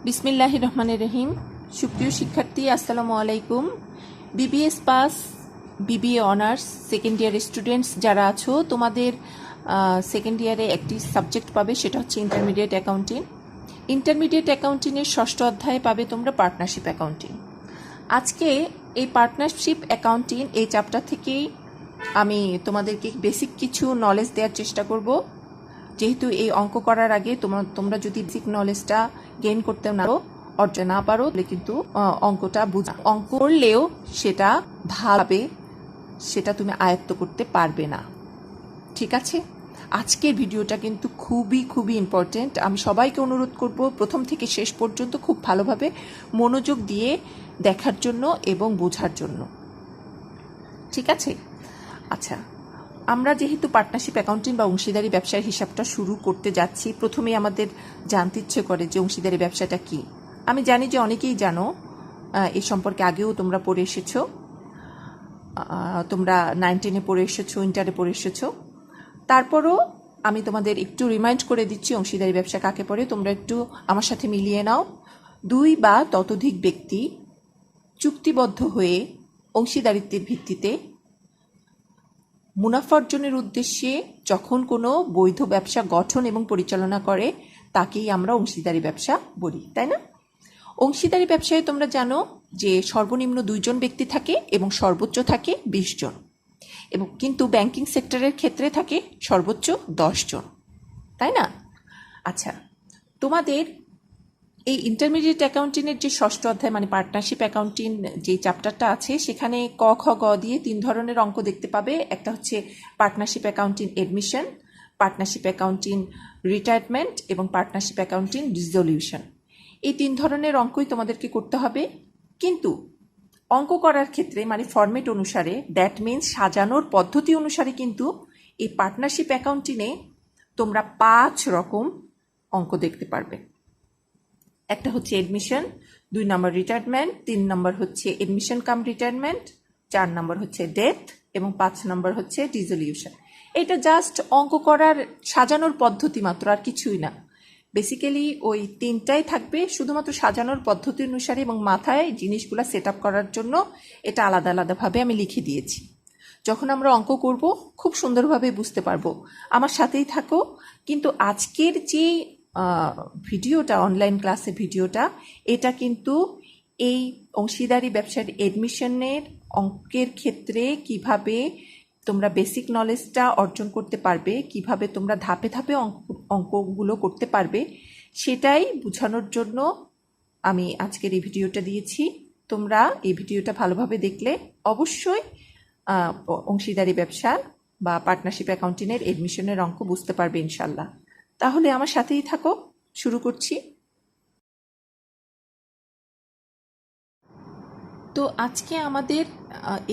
বিসমিল্লাহির রহমানির রহিম। সুপ্রিয় শিক্ষার্থী, আসসালামু আলাইকুম। BBS pass, BBA honours second year students যারা আছো, তোমাদের সেকেন্ড ইয়ারে একটি সাবজেক্ট পাবে, সেটা হচ্ছে ইন্টারমিডিয়েট অ্যাকাউন্টিং। ইন্টারমিডিয়েট অ্যাকাউন্টিংয়ের ষষ্ঠ অধ্যায়ে পাবে তোমরা পার্টনারশিপ অ্যাকাউন্টিং। আজকে এই পার্টনারশিপ অ্যাকাউন্টিং এই চ্যাপ্টার থেকেই আমি তোমাদেরকে বেসিক কিছু নলেজ দেওয়ার চেষ্টা করব। যেহেতু এই অঙ্ক করার আগে তোমরা যদি বেসিক নলেজটা গেইন করতে অর্জন না পারো, তাহলে কিন্তু অঙ্কটা অঙ্ক করলেও সেটা ভাবে সেটা তুমি আয়ত্ত করতে পারবে না। ঠিক আছে, আজকের ভিডিওটা কিন্তু খুবই ইম্পর্টেন্ট। আমি সবাইকে অনুরোধ করব প্রথম থেকে শেষ পর্যন্ত খুব ভালোভাবে মনোযোগ দিয়ে দেখার জন্য এবং বোঝার জন্য। ঠিক আছে, আচ্ছা, আমরা যেহেতু পার্টনারশিপ অ্যাকাউন্টিং বা অংশীদারি ব্যবসার হিসাবটা শুরু করতে যাচ্ছি, প্রথমেই আমাদের জানতে ইচ্ছে করে যে অংশীদারি ব্যবসাটা কি। আমি জানি যে অনেকেই জানো, এই সম্পর্কে আগেও তোমরা পড়ে এসেছো, তোমরা 9-10-এ পড়ে এসেছো, ইন্টারে পড়ে এসেছো। তারপরও আমি তোমাদের একটু রিমাইন্ড করে দিচ্ছি অংশীদারি ব্যবসা কাকে পড়ে। তোমরা একটু আমার সাথে মিলিয়ে নাও। 2 বা ততোধিক ব্যক্তি চুক্তিবদ্ধ হয়ে অংশীদারিত্বের ভিত্তিতে মুনাফা অর্জনের উদ্দেশ্যে যখন কোনো বৈধ ব্যবসা গঠন এবং পরিচালনা করে, তাকেই আমরা অংশীদারি ব্যবসা বলি, তাই না? অংশীদারি ব্যবসায় তোমরা জানো যে সর্বনিম্ন 2 জন ব্যক্তি থাকে এবং সর্বোচ্চ থাকে 20 জন, এবং কিন্তু ব্যাংকিং সেক্টরের ক্ষেত্রে থাকে সর্বোচ্চ 10 জন, তাই না? আচ্ছা, তোমাদের এই ইন্টারমিডিয়েট অ্যাকাউন্টিংয়ের যে ষষ্ঠ অধ্যায় মানে পার্টনারশিপ অ্যাকাউন্টিং যে চ্যাপ্টারটা আছে, সেখানে ক খ গ দিয়ে 3 ধরনের অঙ্ক দেখতে পাবে। একটা হচ্ছে partnership accounting admission, partnership accounting retirement এবং পার্টনারশিপ অ্যাকাউন্টিং ডিসলিউশন। এই 3 ধরনের অঙ্কই তোমাদেরকে করতে হবে। কিন্তু অঙ্ক করার ক্ষেত্রে মানে ফরম্যাট অনুসারে, দ্যাট মিনস সাজানোর পদ্ধতি অনুসারে, কিন্তু এই পার্টনারশিপ অ্যাকাউন্টিংয়ে তোমরা 5 রকম অঙ্ক দেখতে পারবে। একটা হচ্ছে এডমিশন, 2 নম্বর রিটায়ারমেন্ট, 3 নম্বর হচ্ছে এডমিশন কাম রিটায়ারমেন্ট, 4 নম্বর হচ্ছে ডেথ এবং 5 নম্বর হচ্ছে ডিসলিউশন। এটা জাস্ট অঙ্ক করার সাজানোর পদ্ধতি মাত্র, আর কিছুই না। বেসিক্যালি ওই 3টাই থাকবে, শুধুমাত্র সাজানোর পদ্ধতি অনুসারে এবং মাথায় জিনিসগুলো সেট আপ করার জন্য এটা আলাদা আলাদাভাবে আমি লিখে দিয়েছি। যখন আমরা অঙ্ক করব খুব সুন্দরভাবে বুঝতে পারবো। আমার সাথেই থাকো। কিন্তু আজকের যে ভিডিওটা, অনলাইন ক্লাসের ভিডিওটা, এটা কিন্তু এই অংশীদারি ব্যবসার এডমিশনের অঙ্কের ক্ষেত্রে কিভাবে তোমরা বেসিক নলেজটা অর্জন করতে পারবে, কিভাবে তোমরা ধাপে ধাপে অঙ্কগুলো করতে পারবে, সেটাই বোঝানোর জন্য আমি আজকের এই ভিডিওটা দিয়েছি। তোমরা এই ভিডিওটা ভালোভাবে দেখলে অবশ্যই অংশীদারি ব্যবসা বা পার্টনারশিপ অ্যাকাউন্টিংয়ের এডমিশনের অঙ্ক বুঝতে পারবে ইনশাল্লাহ। তাহলে আমার সাথেই থাকো, শুরু করছি। তো আজকে আমাদের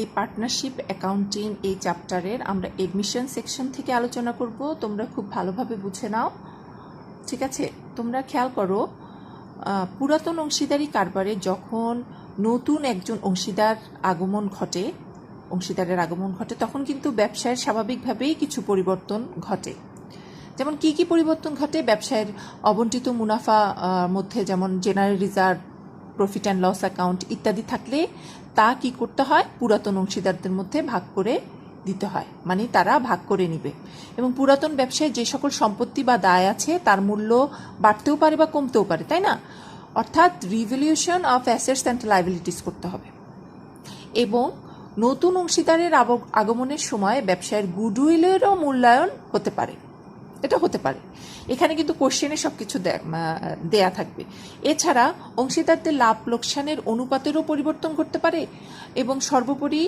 এই পার্টনারশিপ অ্যাকাউন্টিং এই চ্যাপ্টারের আমরা এডমিশন সেকশন থেকে আলোচনা করব। তোমরা খুব ভালোভাবে বুঝে নাও, ঠিক আছে? তোমরা খেয়াল করো, পুরাতন অংশীদারি কারবারে যখন নতুন একজন অংশীদারের আগমন ঘটে, তখন কিন্তু ব্যবসায়ের স্বাভাবিকভাবেই কিছু পরিবর্তন ঘটে। যেমন কি পরিবর্তন ঘটে? ব্যবসায়ের অবন্টিত মুনাফা মধ্যে যেমন general reserve, profit and loss account ইত্যাদি থাকলে তা কি করতে হয়? পুরাতন অংশীদারদের মধ্যে ভাগ করে দিতে হয়, মানে তারা ভাগ করে নিবে। এবং পুরাতন ব্যবসায় যে সকল সম্পত্তি বা দায় আছে তার মূল্য বাড়তেও পারে বা কমতেও পারে, তাই না? অর্থাৎ revaluation of assets and liabilities করতে হবে। এবং নতুন অংশীদারের আগমনের সময় ব্যবসায়ের গুডউইলেরও মূল্যায়ন হতে পারে। এটা হতে পারে, এখানে কিন্তু কোশ্চেনে সব কিছু দেয়া থাকবে। এছাড়া অংশীদারদের লাভ লোকসানের অনুপাতেরও পরিবর্তন করতে পারে এবং সর্বোপরি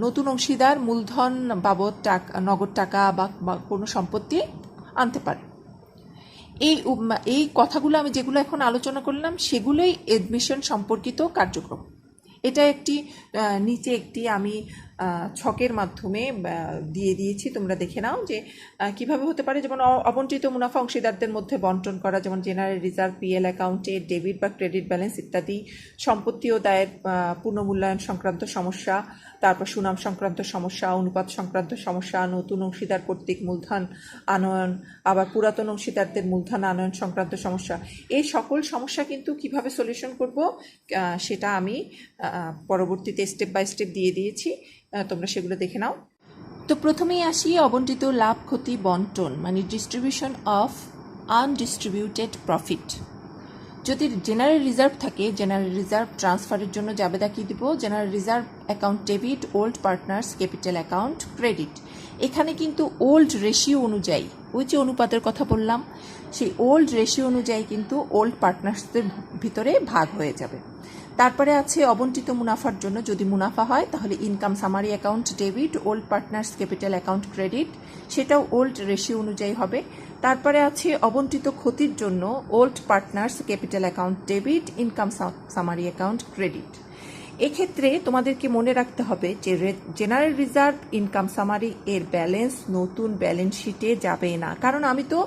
নতুন অংশীদার মূলধন বাবদ নগদ টাকা বা কোনো সম্পত্তি আনতে পারে। এই কথাগুলো আমি যেগুলো এখন আলোচনা করলাম, সেগুলোই এডমিশন সম্পর্কিত কার্যক্রম। এটা নিচে একটি আমি ছকের মাধ্যমে দিয়ে দিয়েছি, তোমরা দেখে নাও যে কিভাবে হতে পারে। যেমন অবন্টিত মুনাফা অংশীদারদের মধ্যে বন্টন করা, যেমন জেনারেল রিজার্ভ, পিএল অ্যাকাউন্টে ডেবিট বা ক্রেডিট ব্যালেন্স ইত্যাদি, সম্পত্তি ও দায়ের পুনর্মূল্যায়ন সংক্রান্ত সমস্যা, তারপর সুনাম সংক্রান্ত সমস্যা, অনুপাত সংক্রান্ত সমস্যা, নতুন অংশীদার কর্তৃক মূলধন আনয়ন, আবার পুরাতন অংশীদারদের মূলধন আনয়ন সংক্রান্ত সমস্যা। এই সকল সমস্যা কিন্তু কিভাবে সলিউশন করব সেটা আমি পরবর্তীতে স্টেপ বাই স্টেপ দিয়ে দিয়েছি, তোমরা সেগুলো দেখে নাও। তো প্রথমেই আসি অবন্টিত লাভ ক্ষতি বন্টন, মানে ডিস্ট্রিবিউশন অফ আনডিস্ট্রিবিউটেড প্রফিট। যদি জেনারেল রিজার্ভ থাকে, জেনারেল রিজার্ভ ট্রান্সফারের জন্য জাবেদা কি দিব? General reserve account debit, old partners capital account credit. এখানে কিন্তু ওল্ড রেশিও অনুযায়ী, ওই যে অনুপাতের কথা বললাম, সেই ওল্ড রেশিও অনুযায়ী কিন্তু ওল্ড পার্টনার্সদের ভিতরে ভাগ হয়ে যাবে। তারপরে আছে অবন্টিত মুনাফার জন্য, যদি মুনাফা হয় তাহলে income summary account debit, old partners capital account credit, সেটাও ওল্ড রেশিও অনুযায়ী হবে। তারপরে আছে অবন্টিত ক্ষতির জন্য old partners capital account debit, income summary account credit. এক্ষেত্রে তোমাদেরকে মনে রাখতে হবে যে জেনারেল রিজার্ভ ইনকাম সামারি এর ব্যালেন্স নতুন ব্যালেন্স শিটে যাবে না, কারণ আমি তো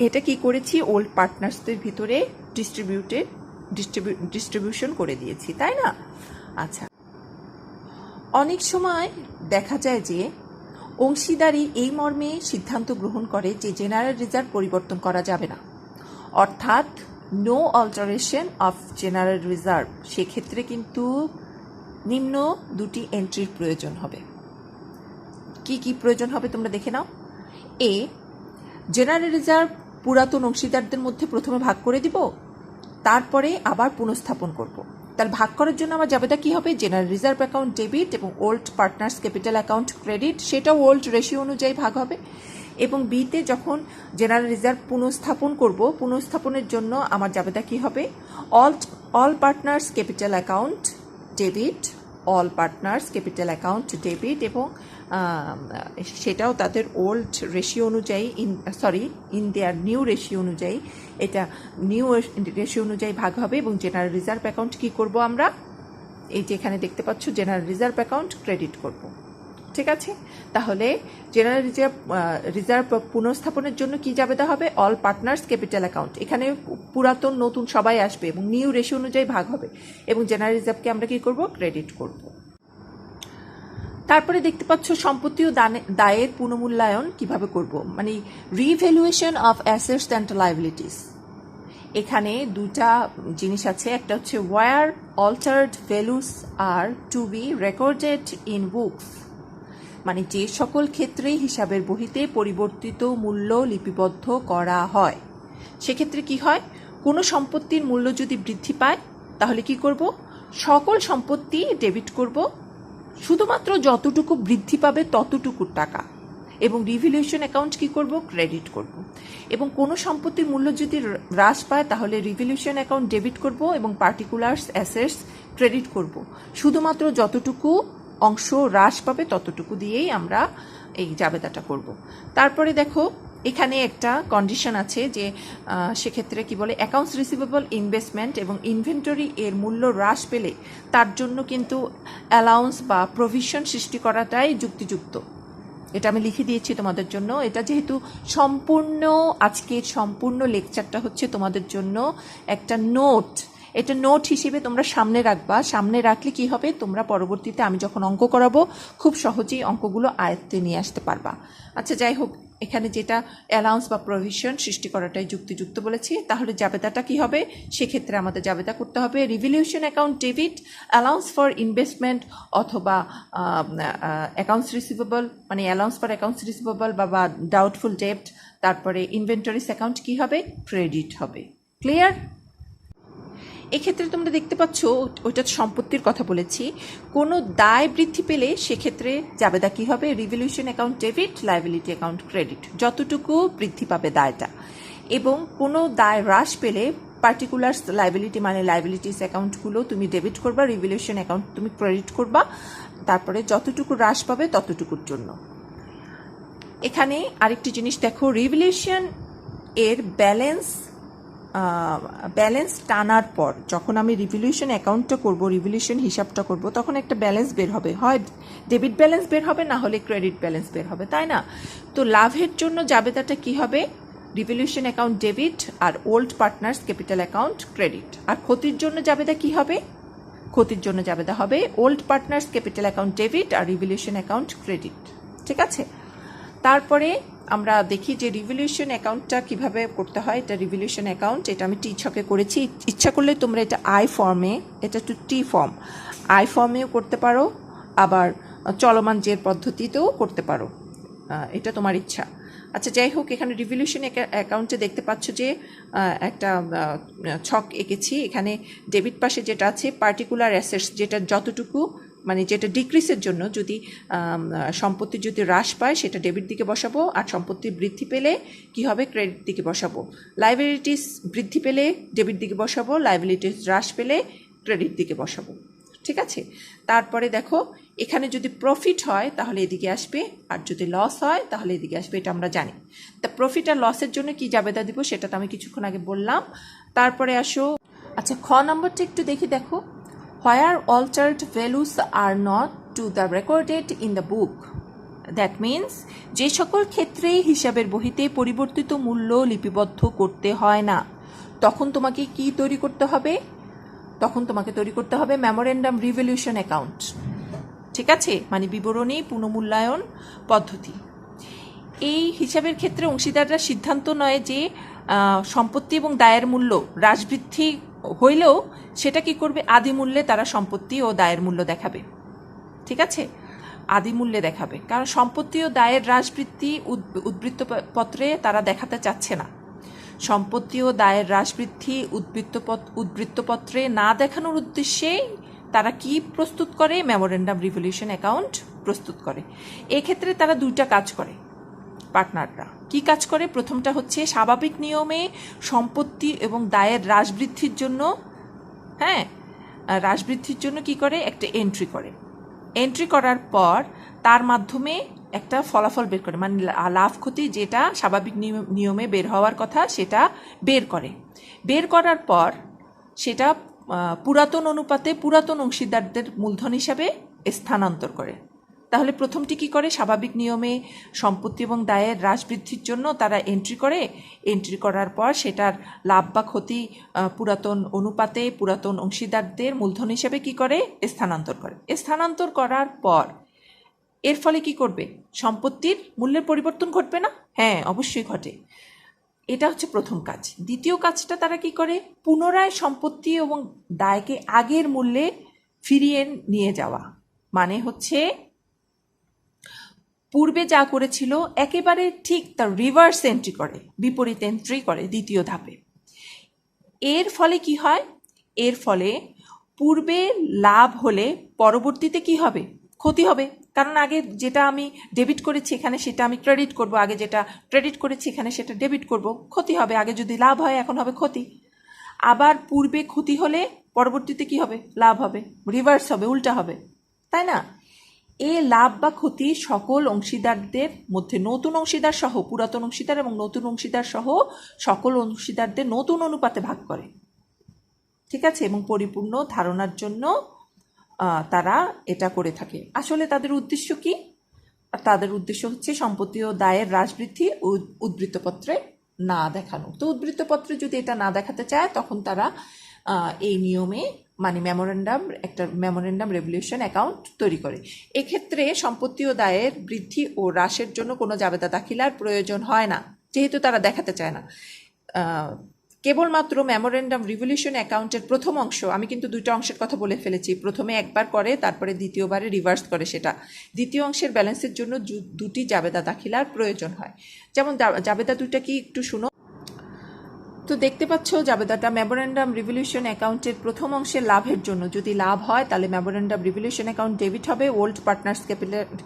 এটা কি করেছি, ওল্ড পার্টনার্সদের ভিতরে ডিস্ট্রিবিউশন করে দিয়েছি, তাই না? আচ্ছা, অনেক সময় দেখা যায় যে অংশীদারি এই মর্মে সিদ্ধান্ত গ্রহণ করে যে জেনারেল রিজার্ভ পরিবর্তন করা যাবে না, অর্থাৎ no alteration of general reserve. সেক্ষেত্রে কিন্তু নিম্ন দুটি এন্ট্রির প্রয়োজন হবে। কি কি প্রয়োজন হবে তোমরা দেখে নাও। এ, জেনারেল রিজার্ভ পুরাতন অংশীদারদের মধ্যে প্রথমে ভাগ করে দিব, তারপরে আবার পুনঃস্থাপন করব। তার ভাগ করার জন্য আমার জাবেদা কি হবে? জেনারেল রিজার্ভ অ্যাকাউন্ট ডেবিট এবং old partners capital account credit, সেটাও ওল্ড রেশিও অনুযায়ী ভাগ হবে। এবং বিতে যখন জেনারেল রিজার্ভ পুনঃস্থাপন করব, পুনঃস্থাপনের জন্য আমার জাবেদা কি হবে? All partners capital account debit, all partners capital account debit, এবং সেটাও তাদের ওল্ড রেশিও অনুযায়ী ইন দেয়ার নিউ রেশিও অনুযায়ী, এটা নিউ রেশিও অনুযায়ী ভাগ হবে। এবং জেনারেল রিজার্ভ অ্যাকাউন্ট কি করব আমরা? এই যে এখানে দেখতে পাচ্ছ জেনারেল রিজার্ভ অ্যাকাউন্ট ক্রেডিট করব। ঠিক আছে, তাহলে জেনারেল রিজার্ভ পুনঃস্থাপনের জন্য কি জাবেদা হবে? All partners capital account. এখানে পুরাতন নতুন সবাই আসবে এবং নিউ রেশিও অনুযায়ী ভাগ হবে, এবং জেনারেল রিজার্ভকে আমরা কি করব? ক্রেডিট করব। তারপরে দেখতে পাচ্ছ সম্পত্তি ও দায়ের পুনর্মূল্যায়ন কিভাবে করব, মানে revaluation of assets and liabilities. এখানে দুটা জিনিস আছে, একটা হচ্ছে ওয়ার অল্টার্ড ভ্যালুস আর to be recorded in books, মানে যে সকল ক্ষেত্রে হিসাবের বহিতে পরিবর্তিত মূল্য লিপিবদ্ধ করা হয়। সেক্ষেত্রে কি হয়? কোনো সম্পত্তির মূল্য যদি বৃদ্ধি পায় তাহলে কি করব? সকল সম্পত্তি ডেবিট করব, শুধুমাত্র যতটুকু বৃদ্ধি পাবে ততটুকুর টাকা, এবং রিভ্যালুয়েশন অ্যাকাউন্ট কি করব? ক্রেডিট করব। এবং কোনো সম্পত্তির মূল্য যদি হ্রাস পায় তাহলে রিভ্যালুয়েশন অ্যাকাউন্ট ডেবিট করব এবং পার্টিকুলার অ্যাসেটস ক্রেডিট করব, শুধুমাত্র যতটুকু অংশ হ্রাস পাবে ততটুকু দিয়েই আমরা এই জাবেদাটা করব। তারপরে দেখো এখানে একটা কন্ডিশন আছে যে সেক্ষেত্রে কি বলে, অ্যাকাউন্টস রিসিভেবল, ইনভেস্টমেন্ট এবং ইনভেন্টরি এর মূল্য হ্রাস পেলে তার জন্য কিন্তু অ্যালাউন্স বা প্রভিশন সৃষ্টি করাটাই যুক্তিযুক্ত। এটা আমি লিখে দিয়েছি তোমাদের জন্য। এটা যেহেতু আজকের সম্পূর্ণ লেকচারটা হচ্ছে তোমাদের জন্য একটা নোট, এটা নোট হিসেবে তোমরা সামনে রাখবা। সামনে রাখলে কি হবে, তোমরা পরবর্তীতে আমি যখন অঙ্ক করাবো খুব সহজেই অঙ্কগুলো আয়ত্তে নিয়ে আসতে পারবা। আচ্ছা, যাই হোক, এখানে যেটা অ্যালাউন্স বা প্রভিশন সৃষ্টি করাটাই যুক্তিযুক্ত বলেছি, তাহলে জাবেদাটা কি হবে? সেক্ষেত্রে আমাদের জাবেদা করতে হবে revaluation account debit, allowance for investment, অথবা অ্যাকাউন্টস রিসিভেবল, মানে অ্যালাউন্স ফর অ্যাকাউন্টস রিসিভেবল বা ডাউটফুল ডেপ্ট, তারপরে ইনভেন্টরিস অ্যাকাউন্ট কি হবে? ক্রেডিট হবে। ক্লিয়ার? এক্ষেত্রে তোমরা দেখতে পাচ্ছ ওইটা সম্পত্তির কথা বলেছি। কোনো দায় বৃদ্ধি পেলে সেক্ষেত্রে জাবেদা কি হবে? Revaluation account debit, liability account credit, যতটুকু বৃদ্ধি পাবে দায়টা। এবং কোনো দায় হ্রাস পেলে পার্টিকুলার লায়াবিলিটি, মানে লায়াবিলিটিস অ্যাকাউন্টগুলো তুমি ডেবিট করবা, রিভ্যালুয়েশন অ্যাকাউন্ট তুমি ক্রেডিট করবা, তারপরে যতটুকু হ্রাস পাবে ততটুকুর জন্য। এখানে আরেকটি জিনিস দেখো, রিভ্যালুয়েশন এর ব্যালেন্স ব্যালেন্স টানার পর যখন আমি রিভলিউশন অ্যাকাউন্টটা করব, রিভলিউশন হিসাবটা করব, তখন একটা ব্যালেন্স বের হবে, হয় ডেবিট ব্যালেন্স বের হবে, না হলে ক্রেডিট ব্যালেন্স বের হবে, তাই না? তো লাভের জন্য জাবেদাটা কি হবে? রিভলিউশন অ্যাকাউন্ট ডেবিট আর old partners capital account credit. আর ক্ষতির জন্য জাবেদা কি হবে? ক্ষতির জন্য জাবেদা হবে old partners capital account debit আর রিভলিউশন অ্যাকাউন্ট ক্রেডিট। ঠিক আছে, তারপরে আমরা দেখি যে রিভলিউশন অ্যাকাউন্টটা কিভাবে করতে হয়। এটা রিভলিউশন অ্যাকাউন্ট, এটা আমি টি ছকে করেছি। ইচ্ছা করলে তোমরা এটা আই ফর্মে, এটা একটু টি ফর্ম, আই ফর্মেও করতে পারো, আবার চলমান জের পদ্ধতিতেও করতে পারো, এটা তোমার ইচ্ছা। আচ্ছা, যাই হোক, এখানে রিভলিউশন অ্যাকাউন্টে দেখতে পাচ্ছ যে একটা ছক এঁকেছি। এখানে ডেবিট পাশে যেটা আছে পার্টিকুলার অ্যাসেটস, যেটা যতটুকু মানে যেটা ডিক্রিসের জন্য, যদি সম্পত্তি যদি হ্রাস পায় সেটা ডেবিট দিকে বসাবো, আর সম্পত্তি বৃদ্ধি পেলে কি হবে? ক্রেডিট দিকে বসাবো। লাইবিলিটিস বৃদ্ধি পেলে ডেবিট দিকে বসাবো, লাইবিলিটিস হ্রাস পেলে ক্রেডিট দিকে বসাবো। ঠিক আছে, তারপরে দেখো এখানে যদি প্রফিট হয় তাহলে এদিকে আসবে, আর যদি লস হয় তাহলে এদিকে আসবে, এটা আমরা জানি। তা প্রফিট আর লসের জন্য কি জাবেদা দিব সেটা তো আমি কিছুক্ষণ আগে বললাম। তারপরে আসো, আচ্ছা খ নম্বরটা একটু দেখি। দেখো, where altered values are not to the recorded in the book. That means যে সকল ক্ষেত্রে হিসাবের বহিতে পরিবর্তিত মূল্য লিপিবদ্ধ করতে হয় না, তখন তোমাকে কি তৈরি করতে হবে? তখন তোমাকে তৈরি করতে হবে মেমোরেন্ডাম রিভলিউশন অ্যাকাউন্ট। ঠিক আছে, মানে বিবরণী পুনঃমূল্যায়ন পদ্ধতি। এই হিসাবের ক্ষেত্রে অংশীদাররা সিদ্ধান্ত নয় যে সম্পত্তি এবং দায়ের মূল্য হ্রাস বৃদ্ধি হইলেও সেটা কি করবে? আদি মূল্যে তারা সম্পত্তি ও দায়ের মূল্য দেখাবে। ঠিক আছে, আদি মূল্যে দেখাবে, কারণ সম্পত্তি ও দায়ের হ্রাস বৃদ্ধি উদ্বৃত্তপত্রে তারা দেখাতে চাচ্ছে না। সম্পত্তি ও দায়ের হ্রাস বৃদ্ধি উদ্বৃত্তপত্রে না দেখানোর উদ্দেশ্যেই তারা কি প্রস্তুত করে? মেমোরেন্ডাম রিভলিউশন অ্যাকাউন্ট প্রস্তুত করে। এক্ষেত্রে তারা দুইটা কাজ করে, পার্টনাররা কি কাজ করে? প্রথমটা হচ্ছে স্বাভাবিক নিয়মে সম্পত্তি এবং দায়ের হ্রাস বৃদ্ধির জন্য, হ্রাস বৃদ্ধির জন্য কি করে? একটা এন্ট্রি করে। এন্ট্রি করার পর তার মাধ্যমে একটা ফলাফল বের করে, মানে লাভ ক্ষতি যেটা স্বাভাবিক নিয়মে বের হওয়ার কথা সেটা বের করে। বের করার পর সেটা পুরাতন অনুপাতে পুরাতন অংশীদারদের মূলধন হিসাবে স্থানান্তর করে। তাহলে প্রথমটি কি করে? স্বাভাবিক নিয়মে সম্পত্তি এবং দায়ের হ্রাস বৃদ্ধির জন্য তারা এন্ট্রি করে। এন্ট্রি করার পর সেটার লাভ বা ক্ষতি পুরাতন অনুপাতে পুরাতন অংশীদারদের মূলধন হিসেবে কি করে? স্থানান্তর করে। স্থানান্তর করার পর এর ফলে কি করবে? সম্পত্তির মূল্যের পরিবর্তন ঘটবে না? হ্যাঁ, অবশ্যই ঘটে। এটা হচ্ছে প্রথম কাজ। দ্বিতীয় কাজটা তারা কি করে? পুনরায় সম্পত্তি এবং দায়কে আগের মূল্যে ফিরিয়ে নিয়ে যাওয়া, মানে হচ্ছে পূর্বে যা করেছিল একেবারে ঠিক তার রিভার্স এন্ট্রি করে, বিপরীত এন্ট্রি করে দ্বিতীয় ধাপে। এর ফলে কি হয়? এর ফলে পূর্বে লাভ হলে পরবর্তীতে কি হবে? ক্ষতি হবে, কারণ আগে যেটা আমি ডেবিট করেছি এখানে সেটা আমি ক্রেডিট করব, আগে যেটা ক্রেডিট করেছি এখানে সেটা ডেবিট করব, ক্ষতি হবে। আগে যদি লাভ হয় এখন হবে ক্ষতি। আবার পূর্বে ক্ষতি হলে পরবর্তীতে কি হবে? লাভ হবে, রিভার্স হবে, উল্টা হবে, তাই না? এ লাভ বা ক্ষতি সকল অংশীদারদের মধ্যে, নতুন অংশীদার সহ, পুরাতন অংশীদার এবং নতুন অংশীদার সহ সকল অংশীদারদের নতুন অনুপাতে ভাগ করে। ঠিক আছে, এবং পরিপূর্ণ ধারণার জন্য তারা এটা করে থাকে। আসলে তাদের উদ্দেশ্য কি? তাদের উদ্দেশ্য হচ্ছে সম্পত্তি ও দায়ের হ্রাস বৃদ্ধি উদ্বৃত্তপত্রে না দেখানো। তো উদ্বৃত্তপত্রে যদি এটা না দেখাতে চায় তখন তারা এই নিয়মে, মানে একটা মেমোরেন্ডাম রেভলিউশন অ্যাকাউন্ট তৈরি করে। এক্ষেত্রে সম্পত্তি ও দায়ের বৃদ্ধি ও হ্রাসের জন্য কোনো জাবেদা দাখিলার প্রয়োজন হয় না, যেহেতু তারা দেখাতে চায় না। কেবলমাত্র মেমোরেন্ডাম রিভলিউশন অ্যাকাউন্টের প্রথম অংশ, আমি কিন্তু দুইটা অংশের কথা বলে ফেলেছি, প্রথমে একবার করে তারপরে দ্বিতীয়বারে রিভার্স করে, সেটা দ্বিতীয় অংশের ব্যালেন্সের জন্য দুটি জাবেদা দাখিলার প্রয়োজন হয়। যেমন জাবেদা দুইটা কি একটু শুনো। তো দেখতে পাচ্ছ জাবেদাটা মেমোরেন্ডাম রিভলিউশন অ্যাকাউন্টের প্রথম অংশের লাভের জন্য, যদি লাভ হয় তাহলে মেমোরেন্ডাম রিভলিউশন অ্যাকাউন্ট ডেবিট হবে, old partners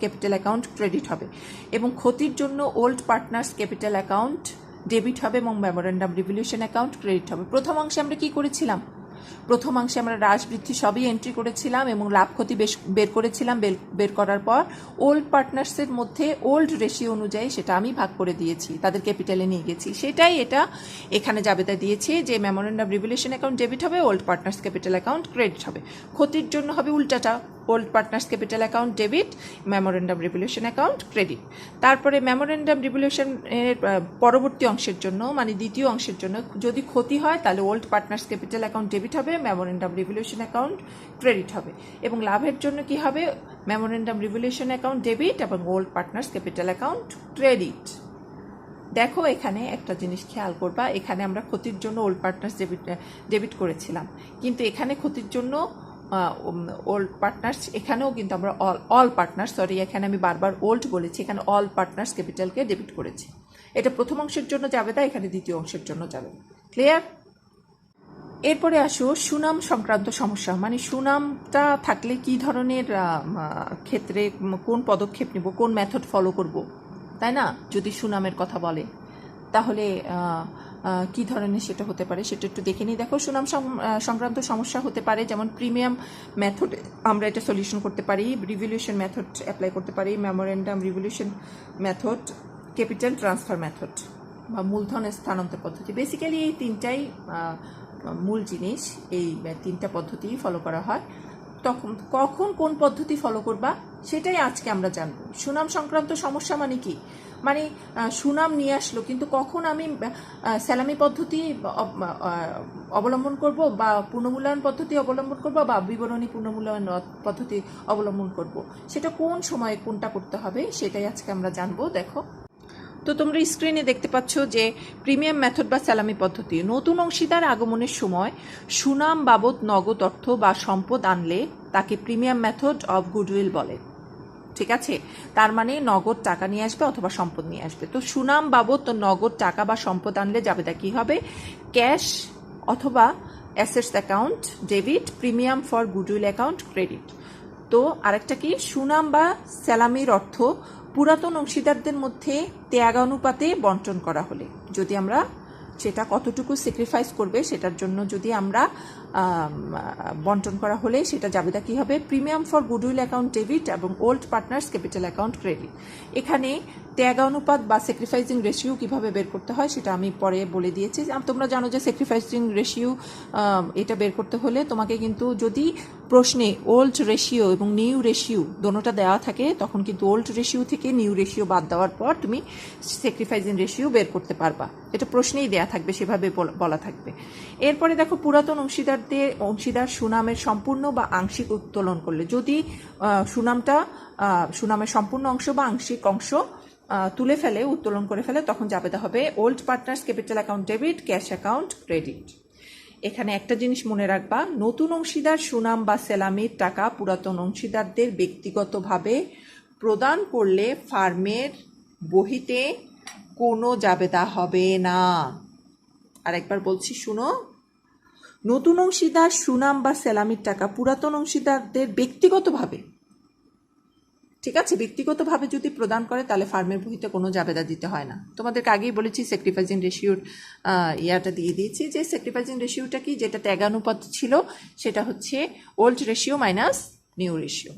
capital account credit হবে, এবং ক্ষতির জন্য old partners capital account debit হবে এবং মেমোরেন্ডাম রিভলিউশন অ্যাকাউন্ট ক্রেডিট হবে। প্রথম অংশে আমরা কি করেছিলাম? প্রথমাংশে আমরা হ্রাস বৃদ্ধি সবই এন্ট্রি করেছিলাম এবং লাভ ক্ষতি বের করেছিলাম। বের করার পর ওল্ড পার্টনার্সের মধ্যে ওল্ড রেশিও অনুযায়ী সেটা আমি ভাগ করে দিয়েছি, তাদের ক্যাপিটালে নিয়ে গেছি। সেটাই এটা এখানে জাবেদা দিয়েছে যে মেমোরেন্ডাম রিভ্যালুয়েশন অ্যাকাউন্ট ডেবিট হবে, old partners capital account credit হবে। ক্ষতির জন্য হবে উল্টাটা, old partners capital account debit, memorandum revaluation account credit. তারপরে মেমোরেন্ডাম রিভ্যালুয়েশনের পরবর্তী অংশের জন্য মানে দ্বিতীয় অংশের জন্য যদি ক্ষতি হয় তাহলে old partners capital account debit হবে, মেমোরেন্ডাম রিভ্যালুয়েশন অ্যাকাউন্ট ক্রেডিট হবে। এবং লাভের জন্য কি হবে, মেমোরেন্ডাম রিভ্যালুয়েশন অ্যাকাউন্ট ডেবিট এবং old partners capital account credit. দেখো এখানে একটা জিনিস খেয়াল করবা, এখানে আমরা ক্ষতির জন্য ওল্ড পার্টনার্স ডেবিট করেছিলাম, কিন্তু এখানে ক্ষতির জন্য ওল্ড পার্টনার্স, এখানেও কিন্তু আমরা অল পার্টনার্স, সরি এখানে আমি বারবার ওল্ড বলেছি, এখানে অল পার্টনার্স ক্যাপিটালকে ডেবিট করেছি। এটা প্রথম অংশের জন্য যাবে, তাই এখানে দ্বিতীয় অংশের জন্য যাবে। ক্লিয়ার? এরপরে আসো সুনাম সংক্রান্ত সমস্যা, মানে সুনামটা থাকলে কি ধরনের ক্ষেত্রে কোন পদক্ষেপ নিব, কোন মেথড ফলো করব, তাই না? যদি সুনামের কথা বলে তাহলে কি ধরনের সেটা হতে পারে সেটা একটু দেখে নিই। দেখো সুনাম সংক্রান্ত সমস্যা হতে পারে যেমন প্রিমিয়াম মেথড আমরা এটা সলিউশন করতে পারি, রিভ্যালুয়েশন মেথড অ্যাপ্লাই করতে পারি, memorandum revaluation method, capital transfer method বা মূলধন স্থানান্তর পদ্ধতি। বেসিক্যালি এই তিনটাই মূল জিনিস, এই তিনটা পদ্ধতি ফলো করা হয়। তখন কখন কোন পদ্ধতি ফলো করবা সেটাই আজকে আমরা জানবো। সুনাম সংক্রান্ত সমস্যা মানে কি, মানে সুনাম নিয়ে আসলো কিন্তু কখন আমি স্যালামি পদ্ধতি অবলম্বন করব বা পুনর্মূল্যায়ন পদ্ধতি অবলম্বন করব বা বিবরণী পুনর্মূল্যায়ন পদ্ধতি অবলম্বন করব, সেটা কোন সময়ে কোনটা করতে হবে সেটাই আজকে আমরা জানবো। দেখো তো তোমরা স্ক্রিনে দেখতে পাচ্ছ যে প্রিমিয়াম মেথড বা স্যালামি পদ্ধতি, নতুন অংশীদার আগমনের সময় সুনাম বাবদ নগদ অর্থ বা সম্পদ আনলে তাকে প্রিমিয়াম মেথড অফ গুডউইল বলে। ঠিক আছে, তার মানে নগদ টাকা নিয়ে আসবে অথবা সম্পদ নিয়ে আসবে। তো সুনাম বাবদ নগদ টাকা বা সম্পদ আনলে যাবেটা কি হবে, ক্যাশ অথবা assets account debit, premium for goodwill account credit. তো আরেকটা কি, সুনাম বা স্যালামির অর্থ পুরাতন অংশীদারদের মধ্যে ত্যাগানুপাতে বন্টন করা হলে, যদি আমরা সেটা কতটুকু স্যাক্রিফাইস করবে সেটার জন্য যদি আমরা বন্টন করা হলে সেটা যাবেটা কি হবে, premium for goodwill account debit এবং old partners capital account credit. এখানে ত্যাগানুপাত বা স্যাক্রিফাইসিং রেশিও কিভাবে বের করতে হয় সেটা আমি পরে বলে দিয়েছি। তোমরা জানো যে স্যাক্রিফাইসিং রেশিও এটা বের করতে হলে তোমাকে কিন্তু যদি প্রশ্নে ওল্ড রেশিও এবং নিউ রেশিও দোনোটা দেওয়া থাকে তখন কিন্তু ওল্ড রেশিও থেকে নিউ রেশিও বাদ দেওয়ার পর তুমি স্যাক্রিফাইসিং রেশিও বের করতে পারবা, এটা প্রশ্নেই দেয়া থাকবে, সেভাবে বলা থাকবে। এরপরে দেখো পুরাতন অংশীদার সুনামের সম্পূর্ণ বা আংশিক উত্তোলন করলে, যদি সুনামের সম্পূর্ণ অংশ বা আংশিক অংশ তুলে ফেলে, উত্তোলন করে ফেলে, তখন যাবেটা হবে old partners capital account debit, cash account credit. এখানে একটা জিনিস মনে রাখবা, নতুন অংশীদার সুনাম বা সেলামির টাকা পুরাতন অংশীদারদের ব্যক্তিগতভাবে প্রদান করলে ফার্মের বহিতে কোনো জাবেদা হবে না। আরেকবার বলছি শুনো, নতুন অংশীদার সুনাম বা সেলামির টাকা পুরাতন অংশীদারদের ব্যক্তিগতভাবে, ঠিক আছে, ব্যক্তিগতভাবে যদি প্রদান করে তাহলে ফার্মের বহিতে কোনো জাবেদা দিতে হয় না। তোমাদেরকে আগেই বলেছি স্যাক্রিফাইসিং রেশিওর ইয়াটা দিয়ে দিয়েছি যে স্যাক্রিফাইসিং রেশিওটা কি, যেটা ত্যাগানুপাত ছিল সেটা হচ্ছে old ratio minus new ratio.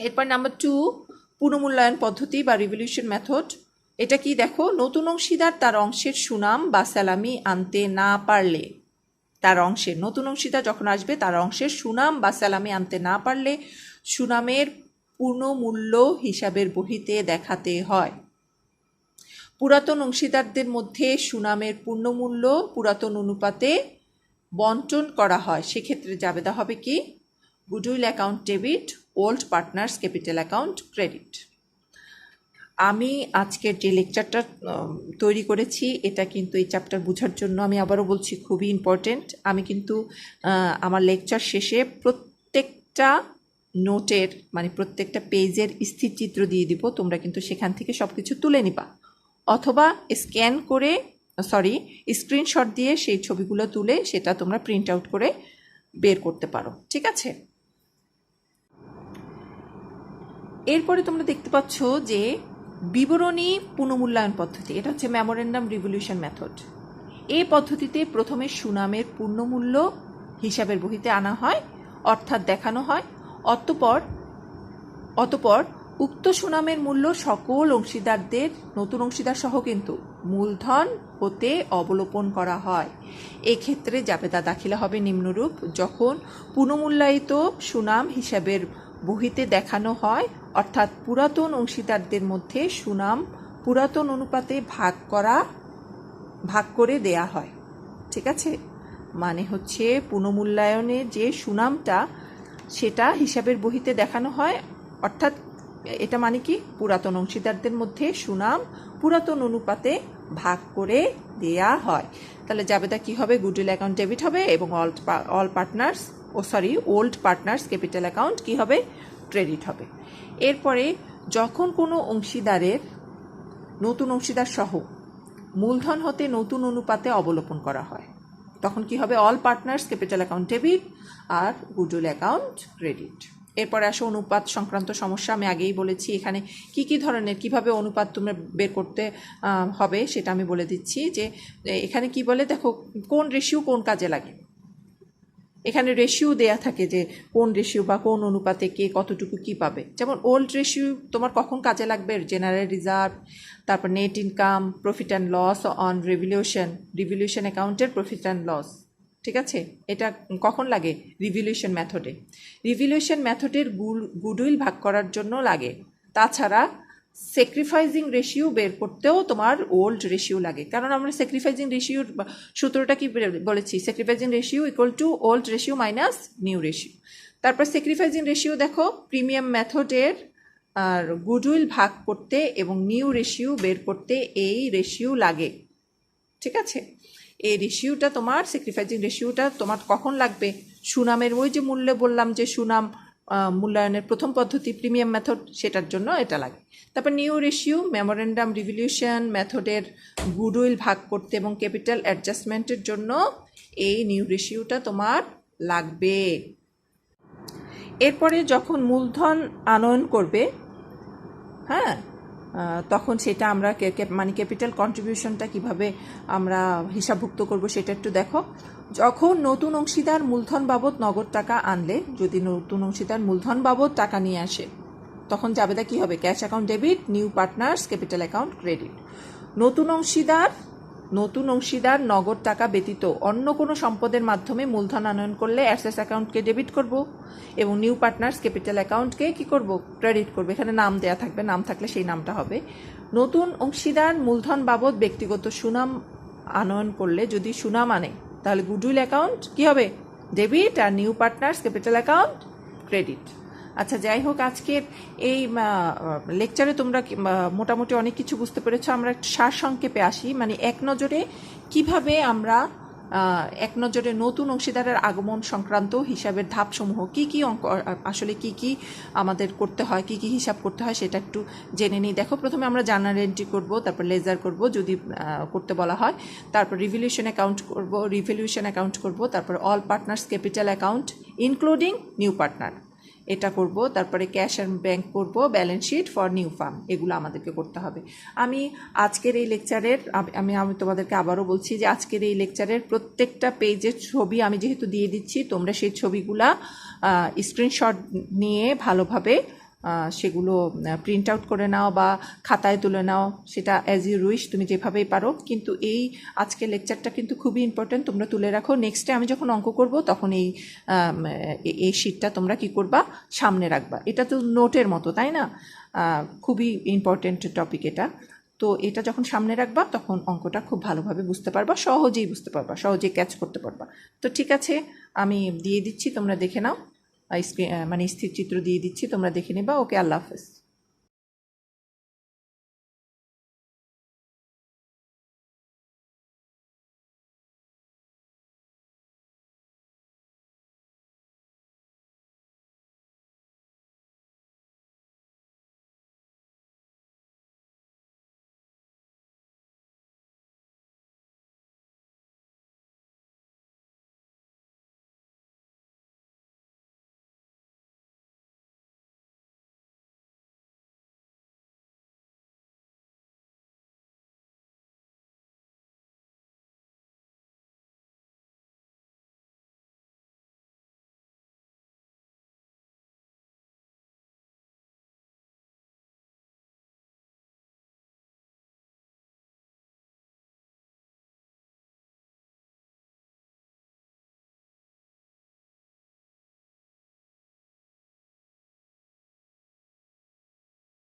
এরপর নাম্বার 2, পুনর্মূল্যায়ন পদ্ধতি বা রিভ্যালুয়েশন মেথড। এটা কি, দেখো নতুন অংশীদার তার অংশের সুনাম বা স্যালামি আনতে না পারলে, তার অংশের, নতুন অংশীদার যখন আসবে তার অংশের সুনাম বা স্যালামি আনতে না পারলে সুনামের পূর্ণমূল্য হিসাবের বহিতে দেখাতে হয়। পুরাতন অংশীদারদের মধ্যে সুনামের পূর্ণমূল্য পুরাতন অনুপাতে বন্টন করা হয়, সেক্ষেত্রে জাবেদা হবে কি, goodwill account debit, old partners capital account credit. আমি আজকের যে লেকচারটা তৈরি করেছি এটা কিন্তু এই চ্যাপ্টার বোঝার জন্য, আমি আবারও বলছি, খুবই ইম্পর্টেন্ট। আমি কিন্তু আমার লেকচার শেষে প্রত্যেকটা নোটের মানে প্রত্যেকটা পেজের স্থিরচিত্র দিয়ে দিব, তোমরা কিন্তু সেখান থেকে সব কিছু তুলে নিবা অথবা স্ক্রিনশট দিয়ে সেই ছবিগুলো তুলে সেটা তোমরা প্রিন্ট আউট করে বের করতে পারো, ঠিক আছে। এরপরে তোমরা দেখতে পাচ্ছ যে বিবরণী পুনর্মূল্যায়ন পদ্ধতি, এটা হচ্ছে মেমোরেন্ডাম রিভ্যালুয়েশন মেথড। এই পদ্ধতিতে প্রথমে সুনামের পূর্ণমূল্য হিসাবের বহিতে আনা হয়, অর্থাৎ দেখানো হয়। অতঃপর উক্ত সুনামের মূল্য সকল অংশীদারদের, নতুন অংশীদার সহ কিন্তু, মূলধন হতে অবলোপন করা হয়। এক্ষেত্রে জাবেদা দাখিলা হবে নিম্নরূপ: যখন পুনঃমূল্যায়িত সুনাম হিসাবের বহিতে দেখানো হয়, অর্থাৎ পুরাতন অংশীদারদের মধ্যে সুনাম পুরাতন অনুপাতে ভাগ করে দেয়া হয়। ঠিক আছে, মানে হচ্ছে পুনঃমূল্যায়নের যে সুনামটা সেটা হিসাবের বহিতে দেখানো হয়, অর্থাৎ এটা মানে কি পুরাতন অংশীদারদের মধ্যে সুনাম পুরাতন অনুপাতে ভাগ করে দেয়া হয়। তাহলে জাবেদা কি হবে? গুডউইল অ্যাকাউন্ট ডেবিট হবে এবং ওল্ড পার্টনার্স ক্যাপিটাল অ্যাকাউন্ট কি হবে? ক্রেডিট হবে। এরপরে যখন কোনো অংশীদারের, নতুন অংশীদার সহ মূলধন হতে নতুন অনুপাতে অবলোপন করা হয়, তখন কি হবে? All partners capital account debit আর গুডউইল অ্যাকাউন্ট ক্রেডিট। এরপরে আসো অনুপাত সংক্রান্ত সমস্যা। আমি আগেই বলেছি এখানে কি কি ধরনের, কিভাবে অনুপাত তোমরা বের করতে হবে সেটা আমি বলে দিচ্ছি। যে এখানে কি বলে দেখো, কোন রেশিও কোন কাজে লাগে। এখানে রেশিও দেয়া থাকে যে কোন রেশিও বা কোন অনুপাতে কে কতটুকু কি পাবে। যেমন ওল্ড রেশিও তোমার কখন কাজে লাগবে? জেনারেল রিজার্ভ, তারপর net income, profit and loss on revolution অ্যাকাউন্টের প্রফিট অ্যান্ড লস। ঠিক আছে, এটা কখন লাগে? রিভলিউশন মেথডের গুডউইল ভাগ করার জন্য লাগে। তাছাড়া স্যাক্রিফাইজিং রেশিও বের করতেও তোমার ওল্ড রেশিও লাগে, কারণ আমরা স্যাক্রিফাইজিং রেশিওর সূত্রটা কি বলেছি? Sacrificing ratio equal to old ratio minus new ratio. তারপর স্যাক্রিফাইজিং রেশিও দেখো প্রিমিয়াম মেথডের আর গুডউইল ভাগ করতে এবং নিউ রেশিও বের করতে এই রেশিও লাগে। ঠিক আছে, এই রেশিওটা তোমার, স্যাক্রিফাইজিং রেশিওটা তোমার কখন লাগবে? সুনামের ওই যে মূল্য বললাম যে সুনাম মূল্যায়নের প্রথম পদ্ধতি প্রিমিয়াম মেথড, সেটার জন্য এটা লাগে। তারপর নিউ রেশিও মেমোরেন্ডাম রিভলিউশন মেথডের গুডউইল ভাগ করতে এবং ক্যাপিটাল অ্যাডজাস্টমেন্টের জন্য এই নিউ রেশিওটা তোমার লাগবে। এরপরে যখন মূলধন আনয়ন করবে, হ্যাঁ, তখন সেটা আমরা মানে ক্যাপিটাল কন্ট্রিবিউশনটা কিভাবে আমরা হিসাবভুক্ত করব সেটা একটু দেখো। যখন নতুন অংশীদার মূলধন বাবদ নগদ টাকা আনলে, যদি নতুন অংশীদার মূলধন বাবদ টাকা নিয়ে আসে, তখন জাবেদা কি হবে? Cash account debit, new partners capital account credit. নতুন অংশীদার নগদ টাকা ব্যতীত অন্য কোনো সম্পদের মাধ্যমে মূলধন আনয়ন করলে অ্যাসেটস অ্যাকাউন্টকে ডেবিট করব এবং নিউ পার্টনার্স ক্যাপিটাল অ্যাকাউন্টকে কি করব? ক্রেডিট করব। এখানে নাম দেয়া থাকবে, নাম থাকলে সেই নামটা হবে। নতুন অংশীদার মূলধন বাবদ ব্যক্তিগত সুনাম আনয়ন করলে, যদি সুনাম আনে, তাহলে গুডউইল অ্যাকাউন্ট কি হবে? ডেবিট আর new partners capital account credit. আচ্ছা, যাই হোক, আজকের এই লেকচারে তোমরা মোটামুটি অনেক কিছু বুঝতে পেরেছো। আমরা একটু সারসংক্ষেপে আসি, মানে এক নজরে কিভাবে আমরা নতুন অংশীদারের আগমন সংক্রান্ত হিসাবের ধাপসমূহ কি কি অঙ্ক, আসলে কি কি আমাদের করতে হয়, কি কি হিসাব করতে হয় সেটা একটু জেনে নিই। দেখো, প্রথমে আমরা জার্নাল এন্ট্রি করব, তারপর লেজার করব যদি করতে বলা হয়, তারপর রিভলিউশন অ্যাকাউন্ট করব, তারপর all partners capital account including new partner এটা করব, তারপরে ক্যাশ অ্যান্ড ব্যাংক করব, balance sheet for new firm, এগুলো আমাদেরকে করতে হবে। আমি আজকের এই লেকচারের আমি তোমাদেরকে আবারও বলছি যে আজকের এই লেকচারের প্রত্যেকটা পেজের ছবি আমি যেহেতু দিয়ে দিচ্ছি, তোমরা সেই ছবিগুলা স্ক্রিনশট নিয়ে ভালোভাবে সেগুলো প্রিন্ট আউট করে নাও বা খাতায় তুলে নাও, সেটা অ্যাজ ইউ উইশ, তুমি যেভাবেই পারো। কিন্তু এই আজকের লেকচারটা কিন্তু খুবই ইম্পর্টেন্ট, তোমরা তুলে রাখো। নেক্সটে আমি যখন অঙ্ক করব তখন এই শিটটা তোমরা কি করবা? সামনে রাখবা। এটা তো নোটের মতো, তাই না? খুবই ইম্পর্টেন্ট টপিক এটা। তো এটা যখন সামনে রাখবা তখন অঙ্কটা খুব ভালোভাবে বুঝতে পারবা, সহজেই বুঝতে পারবা, সহজেই ক্যাচ করতে পারবা। তো ঠিক আছে, আমি দিয়ে দিচ্ছি, তোমরা দেখে নাও, মানে স্থির চিত্র দিয়ে দিচ্ছি, তোমরা দেখে নেবা। ওকে, আল্লাহ হাফেজ।